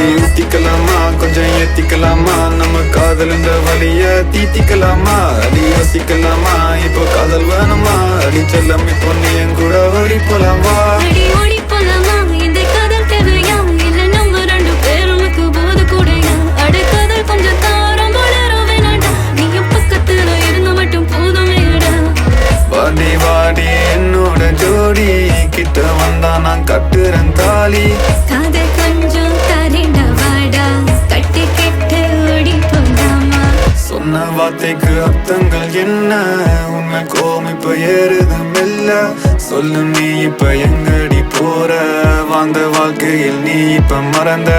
அடி ஊத்திக்கலாமா கொஞ்சம் ஏத்திக்கலாமா நம்ம காதல் இந்த வழிய தீத்திக்கலாமா அடி யோசிக்கலாமா இப்போ காதல் வேணுமா அடி செல்லம் இப்போ நீ என் கூட ஓடி போலாமா அடி ஓடி போலாமா இந்த காதல் தேவையா இல்ல நம்ம ரெண்டு பேருமுக்கு போது கூடையா அட காதல் கொஞ்சம் தாரம் போல வேணாண்டா நீயும் பக்கத்துல இருந்த மட்டும் போதுமேடா வாடி வாடி என்னோட ஜோடி கிட்ட வந்தா நான் கட்டுறேன் தாலி காதல் கொஞ்சம் தரேண்டா வாடா கட்டி கெட்டு ஓடி போலாமா சொன்ன வார்த்தைக்கு அர்த்தங்கள் என்ன உண்மை கோம் இப்ப ஏறுது மெல்ல சொல்லு நீ இப்ப எங்கடி போற வாழ்ந்த வாழ்க்கையில் நீ இப்ப மறந்த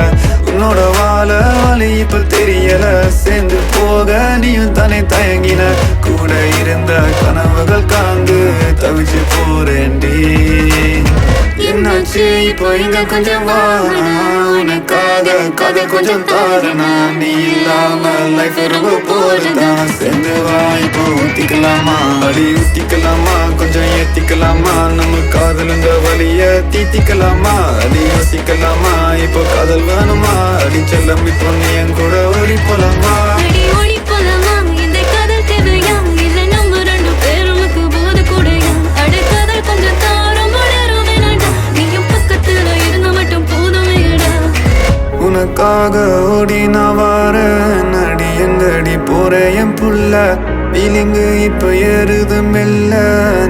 உன்னோட வாழ வழி இப்ப தெரியல சேர்ந்து போக நீயும் தானே தயங்கின கூட இருந்த கனவுகள் காந்து தவிச்சு போறேன்டி என்னாச்சு இப்போ இங்க கொஞ்சம் வானா உனக்காக கதை கொஞ்சம் தாரணா நீ இல்லாம லைஃப் ரொம்ப போறதா சேர்ந்து வா இப்போ ஊத்திக்கலாமா அடி ஊத்திக்கலாமா கொஞ்சம் ஏத்திக்கலாமா நம்ம காதல் இந்த வழிய தீத்திக்கலாமா அடி யோசிக்கலாமா இப்போ காதல் வேணுமா அடி செல்லம் இப்போ நீ என் கூட ஓடி போலாமா அடி ஓடி போலாமா இந்த காதல் தேவையா இல்ல நம்ம ரெண்டு பேருமுக்கு போது கூடையா அட காதல் கொஞ்சம் தாரம் போல வேணாண்டா நீயும் பக்கத்துல இருந்த மட்டும் போதுமேடா உனக்காக ஓடி நான் வாரேன் அடி எங்கடி போற என் புள்ள ஃபீலிங்கு இப்ப ஏறுது மெல்ல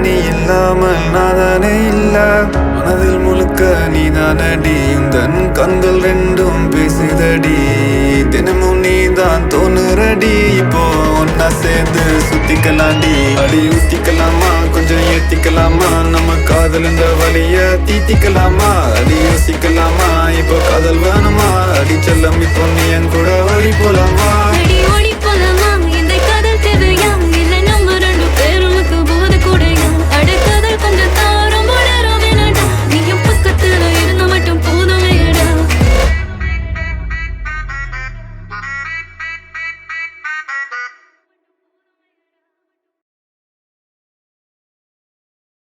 நீ இல்லாமல் நான் தானே இல்ல மனதில் முழுக்க நீ தானடி உந்தன் கண்கள் ரெண்டும் பேசுதடி தினமும் நீ தான் தோணுறடி இப்போ ஒன்னா சேர்ந்து சுத்திக்கலாண்டி அடி ஊத்திக்கலாமா கொஞ்சம் ஏத்திக்கலாமா நம்ம காதல் இந்த வழிய தீத்திக்கலாமா அடி யோசிக்கலாமா இப்போ காதல் வேணுமா அடி செல்லம் இப்போ நீ